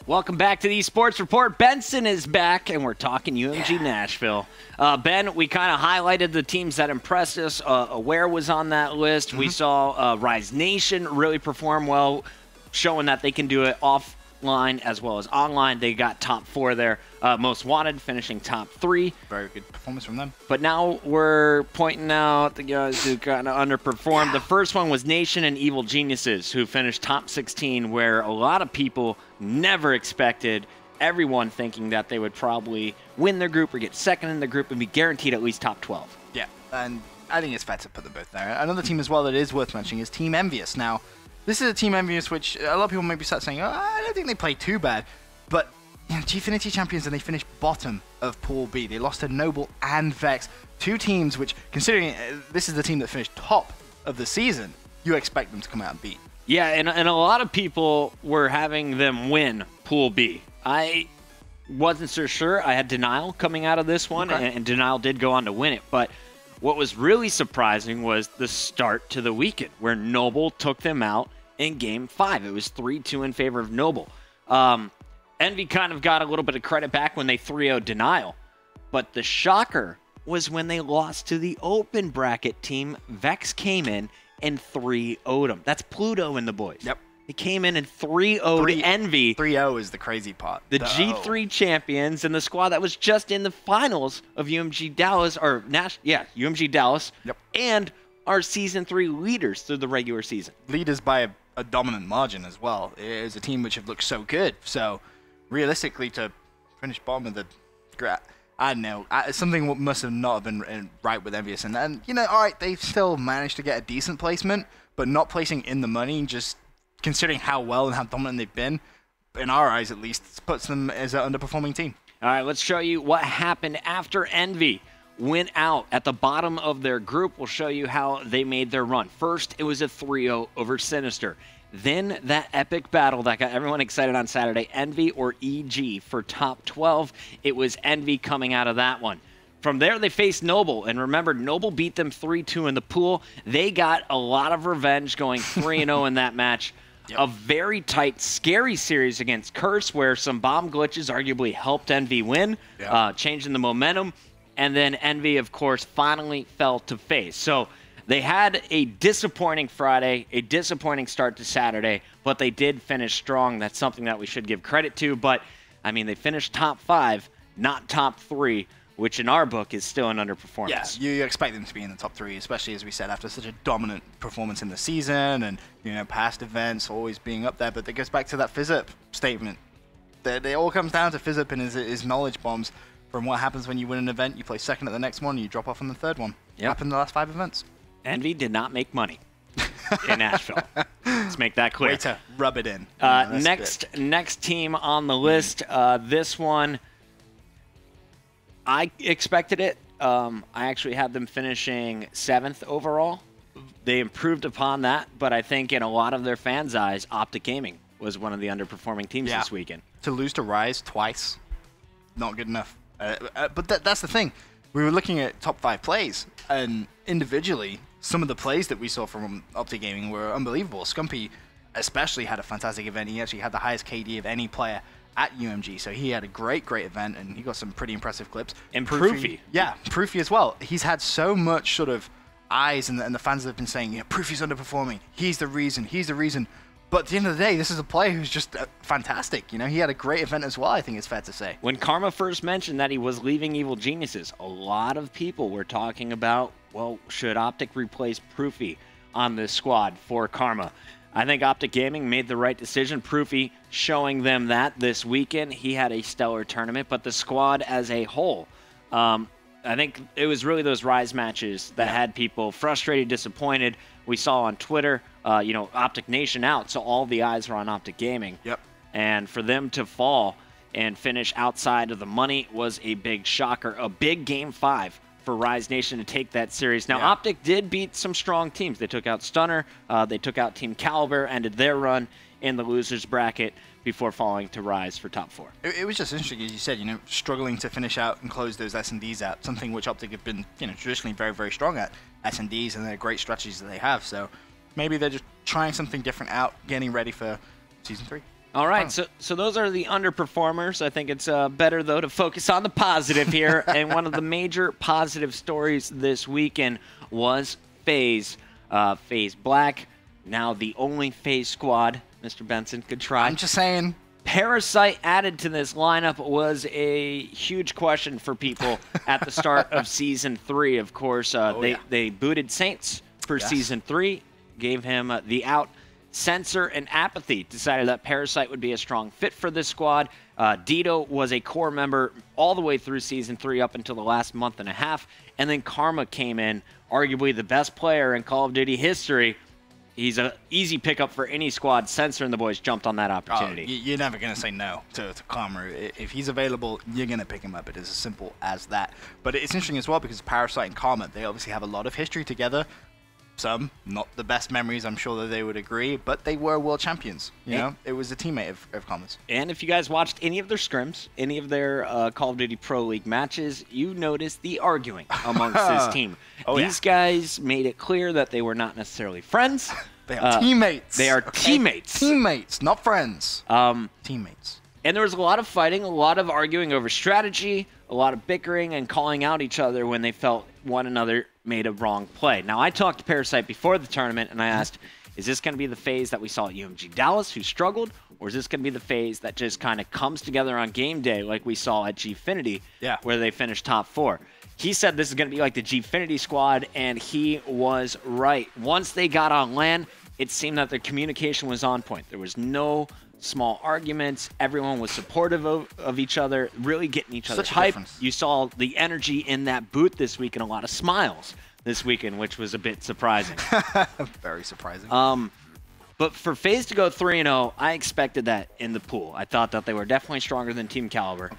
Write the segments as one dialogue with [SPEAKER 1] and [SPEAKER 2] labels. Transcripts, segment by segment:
[SPEAKER 1] Welcome back to the eSports Report. Benson is back, and we're talking UMG Nashville. Ben, we kind of highlighted the teams that impressed us. Aware was on that list. We saw Rise Nation really perform well, showing that they can do it offline as well as online. They got top 4 there. Most Wanted finishing top 3.
[SPEAKER 2] Very good performance from them.
[SPEAKER 1] But now we're pointing out the guys who kind of underperformed. Yeah. The first one was Nation and Evil Geniuses, who finished top 16, where a lot of people never expected, everyone thinking that they would probably win their group or get second in the group and be guaranteed at least top 12.
[SPEAKER 2] Yeah, and I think it's fair to put them both there. Another team as well that is worth mentioning is Team Envious. Now, this is a Team Envious which a lot of people maybe start saying, oh, I don't think they played too bad. But you know, Gfinity champions, and they finished bottom of Pool B. They lost to Noble and Vex, 2 teams which, considering this is the team that finished top of the season, you expect them to come out and beat.
[SPEAKER 1] Yeah, and a lot of people were having them win Pool B. I wasn't so sure. I had Denial coming out of this one, and Denial did go on to win it. But what was really surprising was the start to the weekend, where Noble took them out in Game 5. It was 3-2 in favor of Noble. Envy kind of got a little bit of credit back when they 3-0'd Denial. But the shocker was when they lost to the open bracket team. Vex came in and 3-0'd them. That's Pluto and the boys.
[SPEAKER 2] Yep.
[SPEAKER 1] They came in and 3-0'd Envy.
[SPEAKER 2] 3-0 is the crazy part.
[SPEAKER 1] The G3 champions and the squad that was just in the finals of UMG Dallas, or UMG Dallas, and our Season 3 leaders through the regular season. Leaders
[SPEAKER 2] by a dominant margin as well. It is a team which have looked so good. So, realistically, to finish bottom of the... I don't know. Something must have not been right with Envious. And, you know, all right, they've still managed to get a decent placement, but not placing in the money, just considering how well and how dominant they've been, in our eyes at least, puts them as an underperforming team.
[SPEAKER 1] All right, let's show you what happened after Envy went out at the bottom of their group. We'll show you how they made their run. First, it was a 3-0 over Sinister. Then that epic battle that got everyone excited on Saturday, Envy or EG for top 12. It was Envy coming out of that one. From there, they faced Noble, and remember, Noble beat them 3-2 in the pool. They got a lot of revenge going 3-0 in that match. Yep. A very tight, scary series against Curse, where some bomb glitches arguably helped Envy win, changing the momentum. And then Envy, of course, finally fell to Faze. So they had a disappointing Friday, a disappointing start to Saturday, but they did finish strong. That's something that we should give credit to. But, I mean, they finished top 5, not top 3, which in our book is still an underperformance.
[SPEAKER 2] Yeah, you expect them to be in the top 3, especially, as we said, after such a dominant performance in the season and, you know, past events always being up there. But it goes back to that FizzUp statement. It all comes down to FizzUp and his knowledge bombs from what happens when you win an event, you play second at the next one, and you drop off on the third one. Yep. Happened in the last 5 events.
[SPEAKER 1] Envy did not make money in Nashville. Let's make that clear.
[SPEAKER 2] Way to rub it in.
[SPEAKER 1] Next team on the list. This one, I expected it. I actually had them finishing 7th overall. They improved upon that, but I think in a lot of their fans' eyes, Optic Gaming was one of the underperforming teams this weekend.
[SPEAKER 2] To lose to Rise twice, not good enough. But that's the thing. We were looking at top 5 plays, and individually, some of the plays that we saw from Optic Gaming were unbelievable. Scumpy especially had a fantastic event. He actually had the highest KD of any player at UMG, so he had a great event, and he got some pretty impressive clips.
[SPEAKER 1] And Proofy.
[SPEAKER 2] Yeah, Proofy as well. He's had so much sort of eyes, and the fans have been saying, yeah, Proofy's underperforming. He's the reason. But at the end of the day, this is a player who's just fantastic. You know, he had a great event as well, I think it's fair to say.
[SPEAKER 1] When Karma first mentioned that he was leaving Evil Geniuses, a lot of people were talking about, well, should Optic replace Proofy on this squad for Karma? I think Optic Gaming made the right decision. Proofy showing them that this weekend. He had a stellar tournament, but the squad as a whole, I think it was really those Rise matches that had people frustrated, disappointed. We saw on Twitter, you know, Optic Nation out, so all the eyes were on Optic Gaming.
[SPEAKER 2] Yep.
[SPEAKER 1] And for them to fall and finish outside of the money was a big shocker. A big Game 5 for Rise Nation to take that series. Now, Optic did beat some strong teams. They took out Stunner. They took out Team Caliber, ended their run in the losers bracket before falling to Rise for top 4.
[SPEAKER 2] It was just interesting, as you said, you know, struggling to finish out and close those S&Ds out, something which Optic have been, you know, traditionally very, very strong at, S&Ds, and they're great strategies that they have. So maybe they're just trying something different out, getting ready for Season 3.
[SPEAKER 1] All right, so those are the underperformers. I think it's better, though, to focus on the positive here. And one of the major positive stories this weekend was Faze. Faze Black, now the only Faze squad. Mr. Benson, good try.
[SPEAKER 2] I'm just saying.
[SPEAKER 1] Parasite added to this lineup was a huge question for people at the start of Season 3, of course. They booted Saints for Season 3, gave him the out. Censor and Apathy decided that Parasite would be a strong fit for this squad. Dito was a core member all the way through Season 3 up until the last month and a half. And then Karma came in, arguably the best player in Call of Duty history. He's an easy pickup for any squad. Censor and the boys jumped on that opportunity.
[SPEAKER 2] You're never going to say no to Karma. If he's available, you're going to pick him up. It is as simple as that. But it's interesting as well because Parasite and Karma, they obviously have a lot of history together. Some, not the best memories, I'm sure that they would agree, but they were world champions. You know, it was a teammate of Karma's.
[SPEAKER 1] And if you guys watched any of their scrims, any of their Call of Duty Pro League matches, you noticed the arguing amongst his team. These guys made it clear that they were not necessarily friends.
[SPEAKER 2] They are teammates.
[SPEAKER 1] They are teammates.
[SPEAKER 2] Teammates, not friends. Teammates.
[SPEAKER 1] And there was a lot of fighting, a lot of arguing over strategy, a lot of bickering and calling out each other when they felt one another made a wrong play. Now, I talked to Parasite before the tournament, and I asked, is this going to be the Faze that we saw at UMG Dallas, who struggled, or is this going to be the Faze that just kind of comes together on game day like we saw at Gfinity, where they finished top 4? He said this is going to be like the Gfinity squad, and he was right. Once they got on LAN, it seemed that their communication was on point. There was no small arguments. Everyone was supportive of each other, really getting each other hyped. You saw the energy in that booth this week and a lot of smiles this weekend, which was a bit surprising.
[SPEAKER 2] Very surprising.
[SPEAKER 1] But for FaZe to go 3-0, I expected that in the pool. I thought that they were definitely stronger than Team Caliber.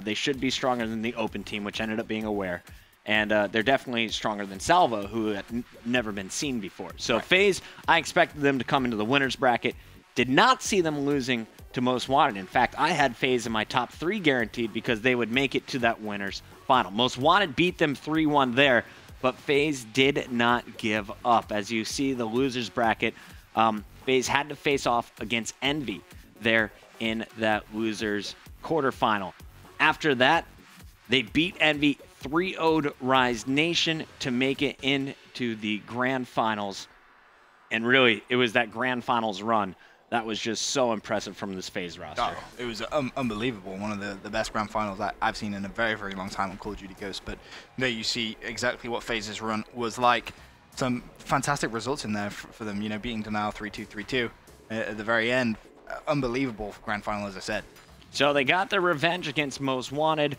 [SPEAKER 1] They should be stronger than the Open team, which ended up being Aware. And they're definitely stronger than Salvo, who had never been seen before. So FaZe, I expected them to come into the winner's bracket. Did not see them losing to Most Wanted. In fact, I had FaZe in my top 3 guaranteed because they would make it to that winner's final. Most Wanted beat them 3-1 there, but FaZe did not give up. As you see the loser's bracket, FaZe had to face off against Envy there in that loser's quarterfinal. After that, they beat Envy 3-0'd Rise Nation to make it into the grand finals. And really, it was that grand finals run that was just so impressive from this FaZe roster.
[SPEAKER 2] It was unbelievable. One of the best grand finals I've seen in a very, very long time on Call of Duty Ghosts. But there you see exactly what FaZe's run was like. Some fantastic results in there for them, you know, beating Denial 3-2, 3-2 at the very end. Unbelievable grand final, as I said.
[SPEAKER 1] So they got their revenge against Most Wanted.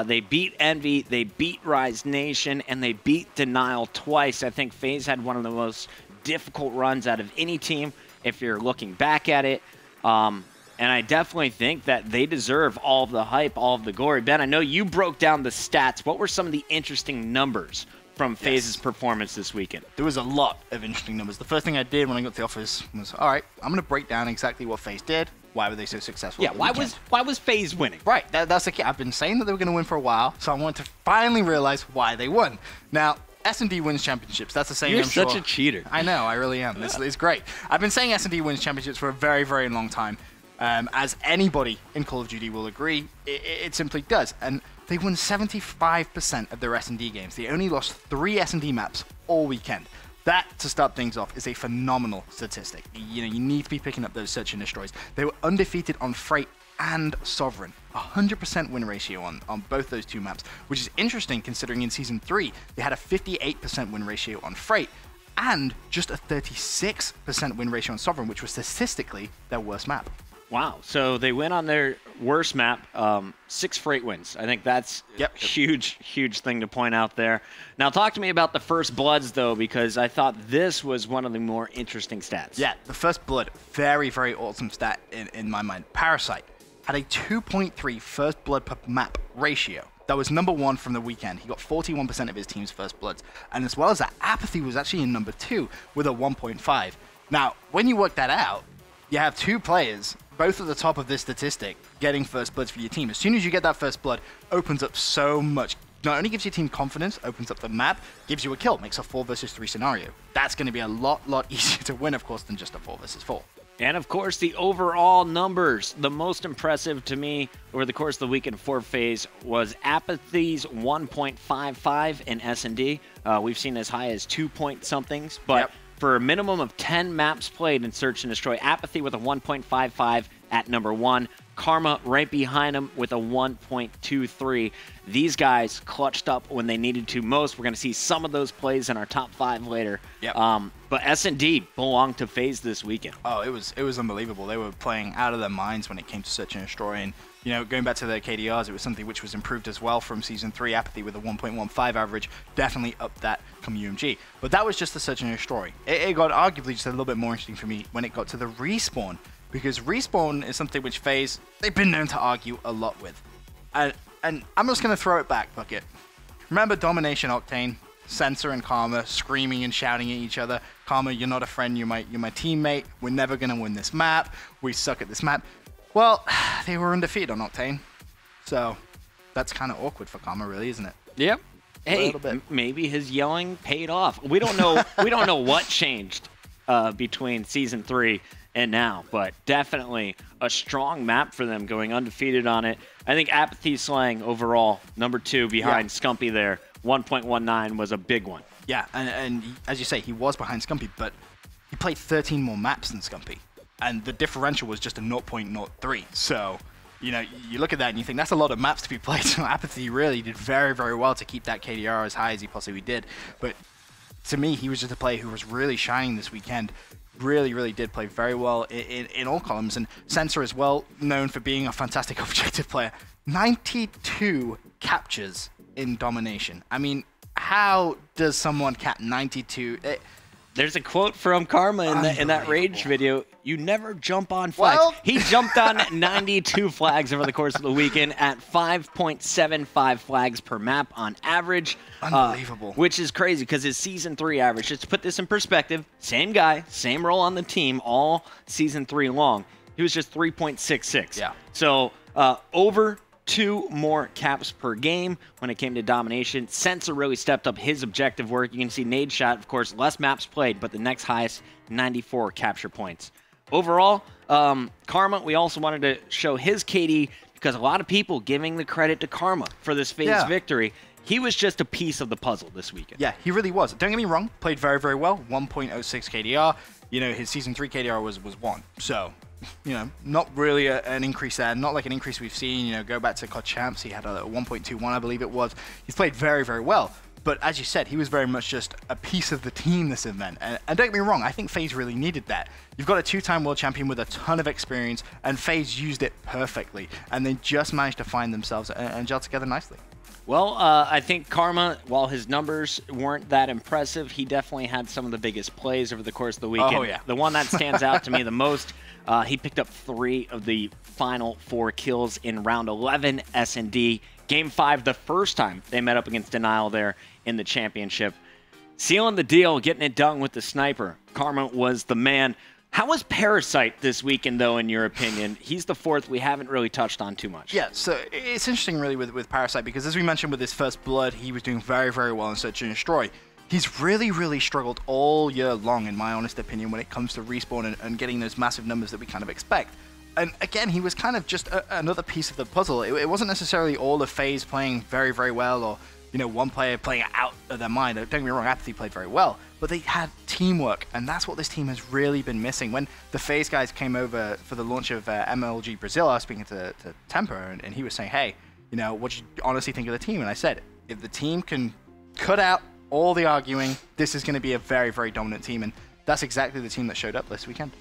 [SPEAKER 1] They beat Envy, they beat Rise Nation, and they beat Denial twice. I think FaZe had one of the most difficult runs out of any team if you're looking back at it. And I definitely think that they deserve all of the hype, all of the glory. Ben, I know you broke down the stats. What were some of the interesting numbers from FaZe's performance this weekend?
[SPEAKER 2] There was a lot of interesting numbers. The first thing I did when I got to the office was, all right, I'm going to break down exactly what FaZe did. Why were they so successful?
[SPEAKER 1] Yeah, why was FaZe winning?
[SPEAKER 2] Right, that's the key. I've been saying that they were going to win for a while, so I wanted to finally realize why they won. Now, S&D wins championships. That's the saying,
[SPEAKER 1] You're
[SPEAKER 2] I'm sure.
[SPEAKER 1] such a cheater.
[SPEAKER 2] I know, I really am. It's great. I've been saying S&D wins championships for a very, very long time. As anybody in Call of Duty will agree, it simply does. And they won 75% of their S&D games. They only lost 3 S&D maps all weekend. That, to start things off, is a phenomenal statistic. You know, you need to be picking up those search and destroys. They were undefeated on Freight and Sovereign. 100% win ratio on both those 2 maps, which is interesting considering in Season 3, they had a 58% win ratio on Freight and just a 36% win ratio on Sovereign, which was statistically their worst map.
[SPEAKER 1] Wow. So they win on their worst map, 6 Freight wins. I think that's huge, huge thing to point out there. Now talk to me about the First Bloods, though, because I thought this was one of the more interesting stats.
[SPEAKER 2] Yeah, the First Blood, very, very awesome stat in my mind. Parasite had a 2.3 First Blood per map ratio. That was number 1 from the weekend. He got 41% of his team's First Bloods. And as well as that, Apathy was actually in number 2 with a 1.5. Now, when you work that out, you have 2 players, both at the top of this statistic, getting First Bloods for your team. As soon as you get that First Blood, opens up so much. Not only gives your team confidence, opens up the map, gives you a kill, makes a 4 versus 3 scenario. That's going to be a lot easier to win, of course, than just a 4 versus 4.
[SPEAKER 1] And of course, the overall numbers, the most impressive to me over the course of the weekend for Faze was Apathy's 1.55 in S&D. We've seen as high as 2-point-somethings, but for a minimum of 10 maps played in Search and Destroy, Apathy with a 1.55 at number 1. Karma right behind him with a 1.23. These guys clutched up when they needed to most. We're going to see some of those plays in our top 5 later. But S&D belonged to Faze this weekend.
[SPEAKER 2] Oh, it was unbelievable. They were playing out of their minds when it came to Search and Destroy. And, you know, going back to their KDRs, it was something which was improved as well from Season 3. Apathy with a 1.15 average definitely upped that from UMG. But that was just the Search and Destroy. It got arguably just a little bit more interesting for me when it got to the Respawn. Because Respawn is something which Faze, they've been known to argue a lot with. And I'm just going to throw it back, Bucket. Remember Domination Octane, Sensor and Karma screaming and shouting at each other. Karma, you're not a friend, you're my teammate. We're never going to win this map. We suck at this map. Well, they were undefeated on Octane. So that's kind of awkward for Karma, really, isn't it?
[SPEAKER 1] Yep. Hey, maybe his yelling paid off. We don't know. We don't know what changed between Season 3 and now, but definitely a strong map for them going undefeated on it. I think Apathy Slang overall, number 2 behind Scumpy there, 1.19 was a big one.
[SPEAKER 2] Yeah, and as you say, he was behind Scumpy, but he played 13 more maps than Scumpy, and the differential was just a 0.03. So, you know, you look at that and you think that's a lot of maps to be played. So Apathy really did very, very well to keep that KDR as high as he possibly did. But to me, he was just a player who was really shining this weekend. Really, really did play very well in all columns. And Sensor is well known for being a fantastic objective player. 92 captures in Domination. I mean, how does someone cap 92?
[SPEAKER 1] There's a quote from Karma in that Rage video. You never jump on flags. Well, he jumped on 92 flags over the course of the weekend at 5.75 flags per map on average.
[SPEAKER 2] Unbelievable.
[SPEAKER 1] Which is crazy because his Season 3 average, just to put this in perspective, same guy, same role on the team, all Season 3 long. He was just 3.66.
[SPEAKER 2] Yeah.
[SPEAKER 1] So over 2 more caps per game when it came to Domination. Sensor really stepped up his objective work. You can see Nade Shot, of course, less maps played, but the next highest, 94 capture points. Overall, Karma, we also wanted to show his KD because a lot of people giving the credit to Karma for this Faze victory. He was just a piece of the puzzle this weekend.
[SPEAKER 2] Yeah, he really was. Don't get me wrong, played very, very well. 1.06 KDR. You know, his Season 3 KDR was 1. So, you know, not really an increase there. Not like an increase we've seen. You know, go back to COD Champs. He had a 1.21, I believe it was. He's played very, very well. But as you said, he was very much just a piece of the team this event. And don't get me wrong, I think Faze really needed that. You've got a 2-time world champion with a ton of experience, and Faze used it perfectly. And they just managed to find themselves and gel together nicely.
[SPEAKER 1] Well, I think Karma, while his numbers weren't that impressive, he definitely had some of the biggest plays over the course of the weekend.
[SPEAKER 2] Oh, yeah.
[SPEAKER 1] The one that stands out to me the most, he picked up 3 of the final 4 kills in round 11 S&D. Game 5, the first time they met up against Denial there in the championship. Sealing the deal, getting it done with the sniper. Karma was the man. How was Parasite this weekend, though, in your opinion? He's the 4th we haven't really touched on too much.
[SPEAKER 2] Yeah, so it's interesting, really, with Parasite, because as we mentioned with his first blood, he was doing very, very well in Search and Destroy. He's really, really struggled all year long, in my honest opinion, when it comes to Respawn and getting those massive numbers that we kind of expect. And again, he was kind of just another piece of the puzzle. It wasn't necessarily all of Faze playing very, very well, or, you know, one player playing out of their mind. Don't get me wrong, Apathy played very well, but they had teamwork, and that's what this team has really been missing. When the Faze guys came over for the launch of MLG Brazil, I was speaking to Temper, and he was saying, hey, you know, what do you honestly think of the team? And I said, if the team can cut out all the arguing, this is going to be a very, very dominant team, and that's exactly the team that showed up this weekend.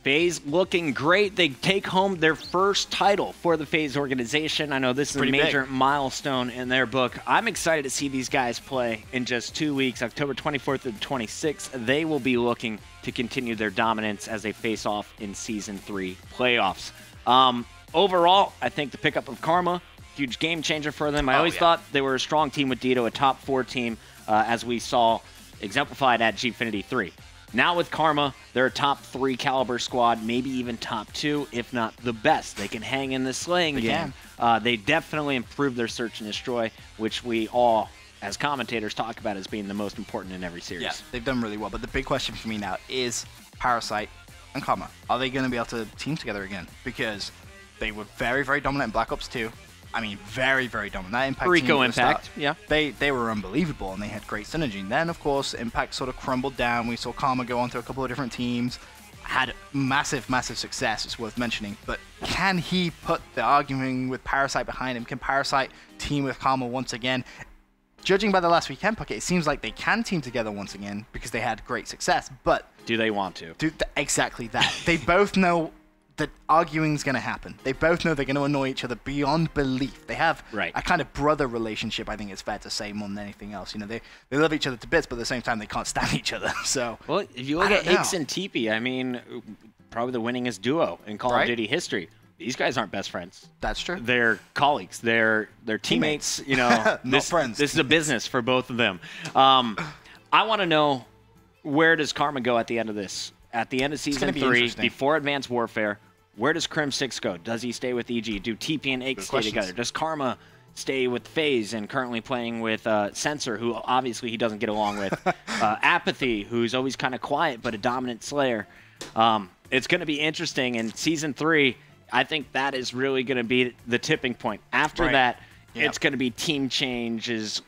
[SPEAKER 1] Faze looking great. They take home their first title for the Faze organization. I know this is a major milestone in their book. I'm excited to see these guys play in just 2 weeks, October 24th through the 26th. They will be looking to continue their dominance as they face off in Season 3 playoffs. Overall, I think the pickup of Karma, huge game changer for them. I always thought they were a strong team with Dito, a top 4 team, as we saw exemplified at Gfinity 3. Now with Karma, they're a top 3 caliber squad, maybe even top 2, if not the best. They can hang in the slaying game. They definitely improved their Search and Destroy, which we all, as commentators, talk about as being the most important in every series.
[SPEAKER 2] Yeah, they've done really well. But the big question for me now is Parasite. and Karma, are they going to be able to team together again? Because they were very, very dominant in Black Ops 2. I mean, very, very dominant. That Impact
[SPEAKER 1] Rico
[SPEAKER 2] team
[SPEAKER 1] Impact, yeah.
[SPEAKER 2] They were unbelievable, and they had great synergy. And then, of course, Impact sort of crumbled down. We saw Karma go on to a couple of different teams. Had massive, massive success, it's worth mentioning. But can he put the arguing with Parasite behind him? Can Parasite team with Karma once again? Judging by the last weekend pocket, it seems like they can team together once again because they had great success. But
[SPEAKER 1] do they want to?
[SPEAKER 2] Exactly that. They both know that arguing's going to happen. They both know they're going to annoy each other beyond belief. They have a kind of brother relationship, I think it's fair to say, more than anything else. You know, they love each other to bits, but at the same time, they can't stand each other. So,
[SPEAKER 1] well, if you look at Hicks and TP, I mean, probably the winningest duo in Call of Duty history. These guys aren't best friends.
[SPEAKER 2] That's true.
[SPEAKER 1] They're colleagues. They're teammates. You know,
[SPEAKER 2] not friends.
[SPEAKER 1] This is a business for both of them. I want to know, where does Karma go at the end of this? At the end of Season 3, before Advanced Warfare, where does Crim6 go? Does he stay with EG? Do TP and Ake stay together? Does Karma stay with Faze and currently playing with Sensor, who obviously he doesn't get along with? Apathy, who's always kind of quiet but a dominant Slayer. It's going to be interesting. In Season 3, I think that is really going to be the tipping point. After that, it's going to be team changes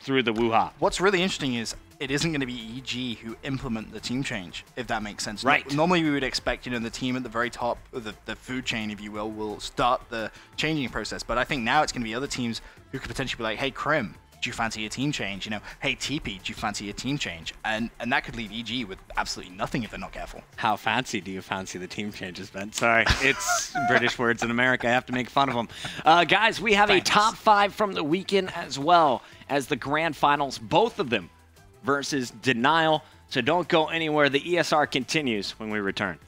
[SPEAKER 1] through the woo-ha.
[SPEAKER 2] What's really interesting is it isn't going to be EG who implement the team change, if that makes sense.
[SPEAKER 1] Right.
[SPEAKER 2] Normally we would expect, you know, the team at the very top of the food chain, if you will start the changing process. But I think now it's going to be other teams who could potentially be like, hey, Crim, do you fancy a team change? You know, hey, TP, do you fancy a team change? And that could leave EG with absolutely nothing if they're not careful.
[SPEAKER 1] How fancy do you fancy the team changes, Ben? Sorry, it's British words in America. I have to make fun of them. Guys, we have a top 5 from the weekend as well as the grand finals, both of them versus Denial. So don't go anywhere. The ESR continues when we return.